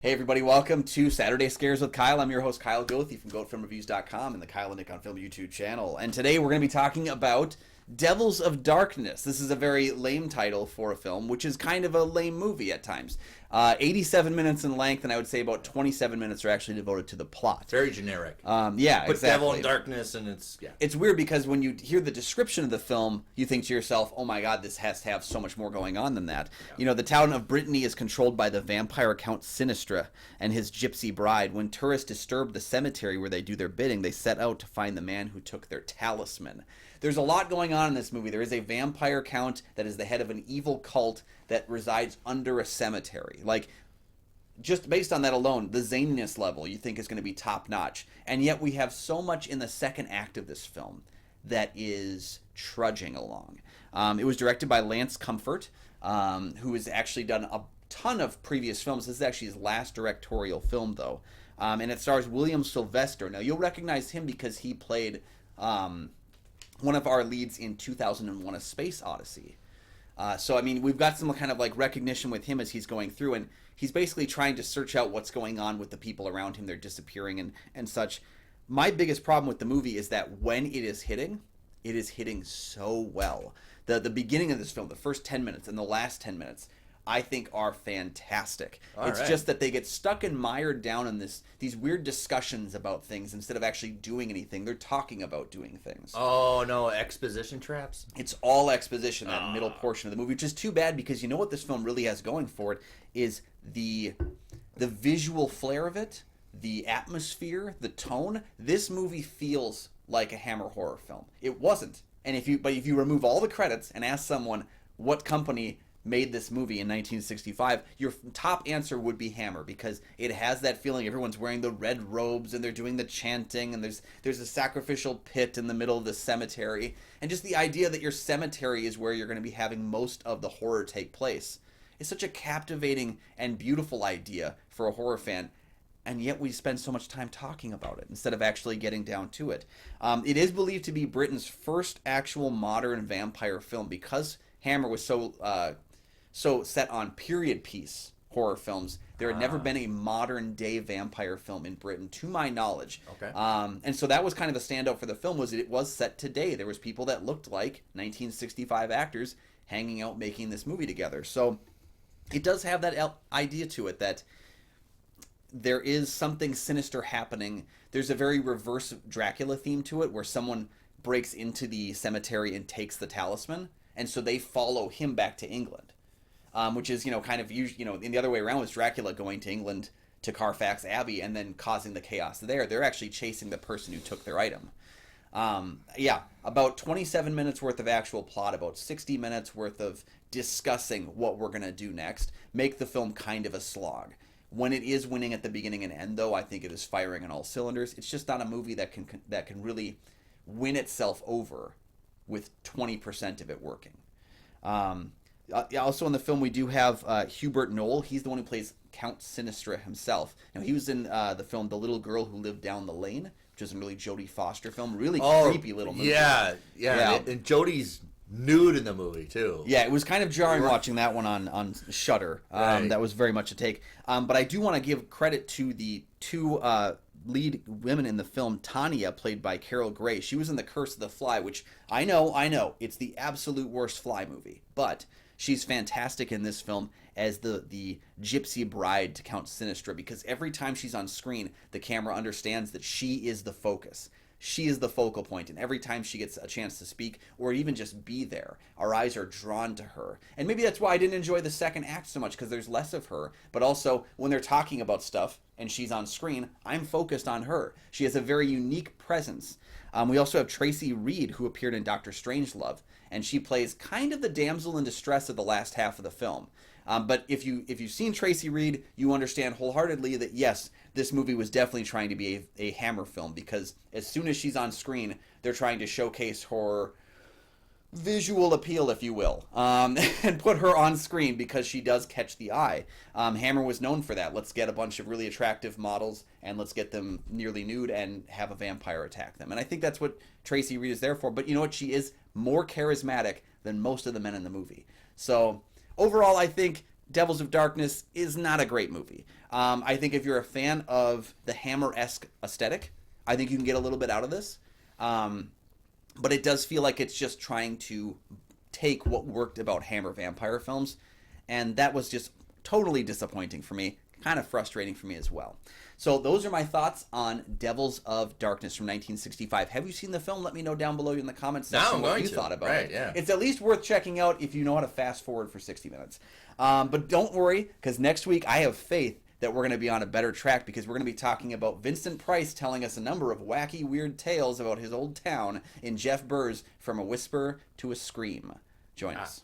Hey everybody, welcome to Saturday Scares with Kyle. I'm your host Kyle Goethe from GoatFilmReviews.com and the Kyle and Nick on Film YouTube channel. And today we're going to be talking about Devils of Darkness. This is a very lame title for a film, which is kind of a lame movie at times. 87 minutes in length, and I would say about 27 minutes are actually devoted to the plot. Very generic. Yeah, Put exactly. Devil in Darkness, and It's weird because when you hear the description of the film, you think to yourself, oh my god, this has to have so much more going on than that. Yeah. You know, the town of Brittany is controlled by the vampire Count Sinistra and his gypsy bride. When tourists disturb the cemetery where they do their bidding, they set out to find the man who took their talisman. There's a lot going on in this movie. There is a vampire count that is the head of an evil cult that resides under a cemetery. Like, just based on that alone, the zaniness level you think is going to be top notch. And yet we have so much in the second act of this film that is trudging along. It was directed by Lance Comfort, who has actually done a ton of previous films. This is actually his last directorial film, though. And it stars William Sylvester. Now, you'll recognize him because he played one of our leads in 2001: A Space Odyssey. So, I mean, we've got some kind of like recognition with him as he's going through, and he's basically trying to search out what's going on with the people around him. They're disappearing and such. My biggest problem with the movie is that when it is hitting so well. The beginning of this film, the first 10 minutes and the last 10 minutes, I think are fantastic. It's just that they get stuck and mired down in these weird discussions about things instead of actually doing anything. They're talking about doing things. Oh, no, exposition traps? It's all exposition, that middle portion of the movie, which is too bad because you know what this film really has going for it is the visual flair of it, the atmosphere, the tone. This movie feels like a Hammer horror film. It wasn't. And if you remove all the credits and ask someone what company made this movie in 1965, your top answer would be Hammer, because it has that feeling. Everyone's wearing the red robes and they're doing the chanting, and there's a sacrificial pit in the middle of the cemetery, and just the idea that your cemetery is where you're going to be having most of the horror take place is such a captivating and beautiful idea for a horror fan. And yet we spend so much time talking about it instead of actually getting down to it. It is believed to be Britain's first actual modern vampire film, because Hammer was so set on period piece horror films. There had never been a modern day vampire film in Britain, to my knowledge. Okay. And so that was kind of the standout for the film, was that it was set today. There was people that looked like 1965 actors hanging out making this movie together. So it does have that idea to it that there is something sinister happening. There's a very reverse Dracula theme to it, where someone breaks into the cemetery and takes the talisman, and so they follow him back to England, which is, kind of, in the other way around was Dracula going to England to Carfax Abbey and then causing the chaos there. They're actually chasing the person who took their item. About 27 minutes worth of actual plot, about 60 minutes worth of discussing what we're going to do next, make the film kind of a slog. When it is winning at the beginning and end, though, I think it is firing on all cylinders. It's just not a movie that can really win itself over with 20% of it working. Also in the film, we do have Hubert Knoll. He's the one who plays Count Sinistra himself. Now, he was in the film The Little Girl Who Lived Down the Lane, which is a really Jodie Foster film. Really creepy little movie. Yeah. And Jodie's nude in the movie too. Yeah, it was kind of jarring watching that one on Shudder. Right. That was very much a take. But I do want to give credit to the two lead women in the film. Tanya, played by Carol Gray. She was in The Curse of the Fly, which I know, it's the absolute worst Fly movie. But she's fantastic in this film as the gypsy bride to Count Sinistra, because every time she's on screen, the camera understands that she is the focus. She is the focal point, and every time she gets a chance to speak or even just be there, our eyes are drawn to her. And maybe that's why I didn't enjoy the second act so much, because there's less of her. But also, when they're talking about stuff and she's on screen, I'm focused on her. She has a very unique presence. We also have Tracy Reed, who appeared in Dr. Strangelove, and she plays kind of the damsel in distress of the last half of the film. But if you've seen Tracy Reed, you understand wholeheartedly that yes, this movie was definitely trying to be a Hammer film, because as soon as she's on screen, they're trying to showcase her visual appeal, if you will, and put her on screen because she does catch the eye. Hammer was known for that. Let's get a bunch of really attractive models and let's get them nearly nude and have a vampire attack them. And I think that's what Tracy Reed is there for. But you know what? She is more charismatic than most of the men in the movie. So overall, I think Devils of Darkness is not a great movie. I think if you're a fan of the Hammer-esque aesthetic, I think you can get a little bit out of this. But it does feel like it's just trying to take what worked about Hammer vampire films, and that was just totally disappointing for me, kind of frustrating for me as well. So those are my thoughts on Devils of Darkness from 1965. Have you seen the film? Let me know down below in the comments section what you thought about it. Yeah. It's at least worth checking out if you know how to fast forward for 60 minutes. But don't worry, because next week I have faith that we're going to be on a better track, because we're going to be talking about Vincent Price telling us a number of wacky, weird tales about his old town in Jeff Burr's From a Whisper to a Scream. Join us.